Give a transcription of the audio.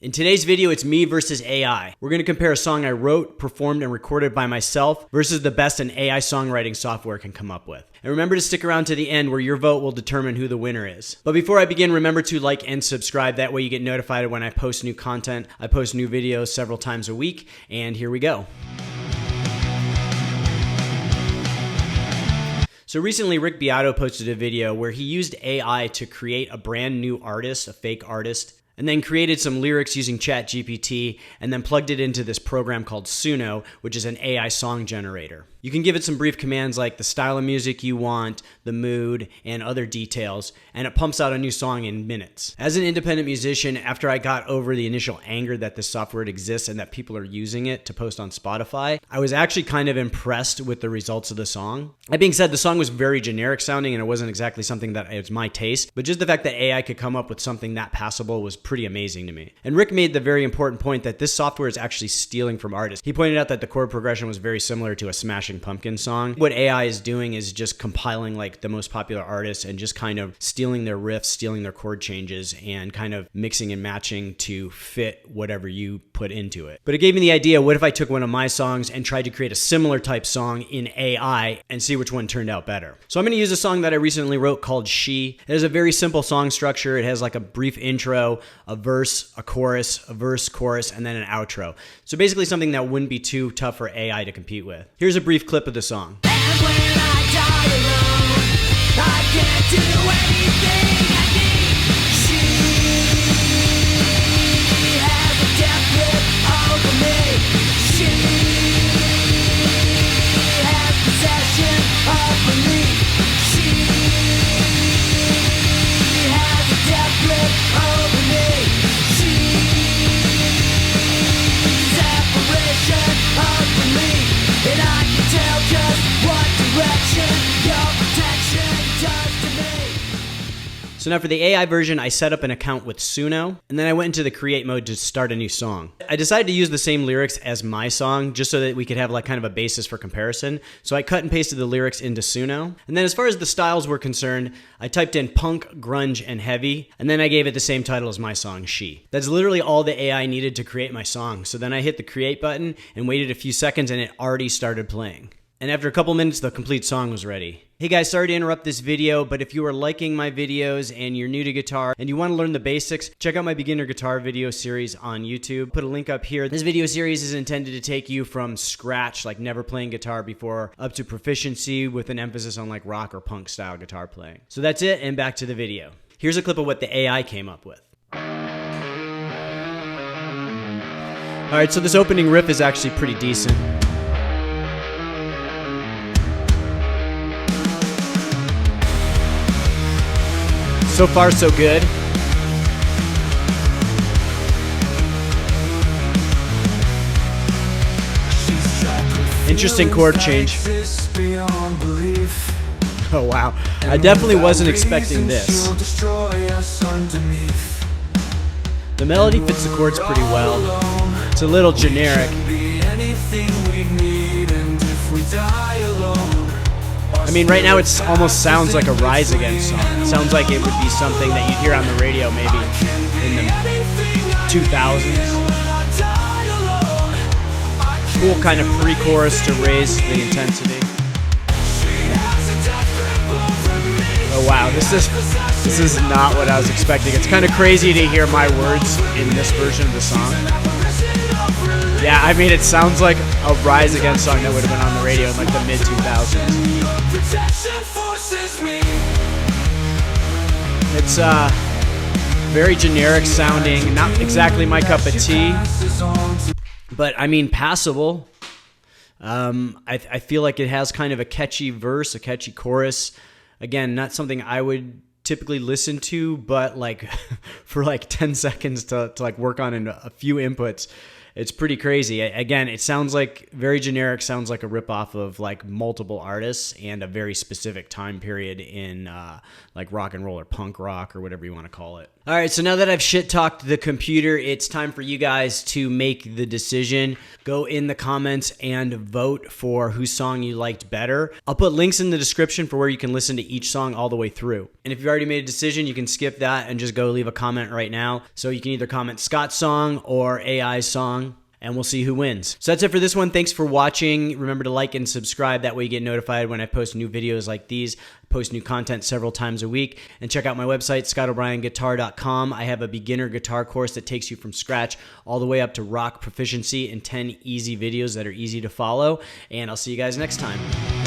In today's video, it's me versus AI. We're going to compare a song I wrote, performed, and recorded by myself versus the best an AI songwriting software can come up with. And remember to stick around to the end where your vote will determine who the winner is. But before I begin, remember to like and subscribe. That way you get notified when I post new content. I post new videos several times a week, and here we go. So recently, Rick Beato posted a video where he used AI to create a brand new artist, a fake artist, and then created some lyrics using ChatGPT, and then plugged it into this program called Suno, which is an AI song generator. You can give it some brief commands like the style of music you want, the mood, and other details, and it pumps out a new song in minutes. As an independent musician, after I got over the initial anger that this software exists and that people are using it to post on Spotify, I was actually kind of impressed with the results of the song. That being said, the song was very generic sounding and it wasn't exactly something that was my taste, but just the fact that AI could come up with something that passable was pretty amazing to me. And Rick made the very important point that this software is actually stealing from artists. He pointed out that the chord progression was very similar to a Smashing Pumpkins song. What AI is doing is just compiling like the most popular artists and just kind of stealing their riffs, stealing their chord changes, and kind of mixing and matching to fit whatever you put into it. But it gave me the idea, what if I took one of my songs and tried to create a similar type song in AI and see which one turned out better? So I'm going to use a song that I recently wrote called She. It has a very simple song structure. It has like a brief intro, a verse, a chorus, a verse, chorus, and then an outro. So basically something that wouldn't be too tough for AI to compete with. Here's a brief clip of the song. And when I die alone, I can't do anything I need. She has a death grip over me. She has possession over me. She has a death grip over me. She's apparition over me. And I can tell just what direction your protection does to me. So now for the AI version, I set up an account with Suno, and then I went into the create mode to start a new song. I decided to use the same lyrics as my song, just so that we could have like kind of a basis for comparison. So I cut and pasted the lyrics into Suno. And then as far as the styles were concerned, I typed in punk, grunge, and heavy, and then I gave it the same title as my song, She. That's literally all the AI needed to create my song. So then I hit the create button and waited a few seconds, and it already started playing. And after a couple minutes, the complete song was ready. Hey guys, sorry to interrupt this video, but if you are liking my videos and you're new to guitar and you want to learn the basics, check out my beginner guitar video series on YouTube. Put a link up here. This video series is intended to take you from scratch, like never playing guitar before, up to proficiency with an emphasis on like rock or punk style guitar playing. So that's it, and back to the video. Here's a clip of what the AI came up with. Alright, so this opening riff is actually pretty decent. So far, so good. Interesting chord change. Oh wow, I definitely wasn't expecting this. The melody fits the chords pretty well. It's a little generic. I mean, right now it almost sounds like a Rise Against song. It sounds like it would be something that you'd hear on the radio maybe in the 2000s. Cool kind of pre-chorus to raise the intensity. Oh wow, this is not what I was expecting. It's kind of crazy to hear my words in this version of the song. Yeah, I mean, it sounds like a Rise Against song that would have been on the radio in like the mid-2000s. It's very generic sounding, not exactly my cup of tea, but I mean, passable. I feel like it has kind of a catchy verse, a catchy chorus. Again, not something I would typically listen to, but like for like 10 seconds to like work on in a few inputs. It's pretty crazy. Again, it sounds like very generic, sounds like a ripoff of like multiple artists and a very specific time period in like rock and roll or punk rock or whatever you want to call it. All right, so now that I've shit-talked the computer, it's time for you guys to make the decision. Go in the comments and vote for whose song you liked better. I'll put links in the description for where you can listen to each song all the way through. And if you've already made a decision, you can skip that and just go leave a comment right now. So you can either comment Scott's song or AI's song, and we'll see who wins. So that's it for this one. Thanks for watching. Remember to like and subscribe. That way you get notified when I post new videos like these. I post new content several times a week. And check out my website, scottobryanguitar.com. I have a beginner guitar course that takes you from scratch all the way up to rock proficiency in 10 easy videos that are easy to follow. And I'll see you guys next time.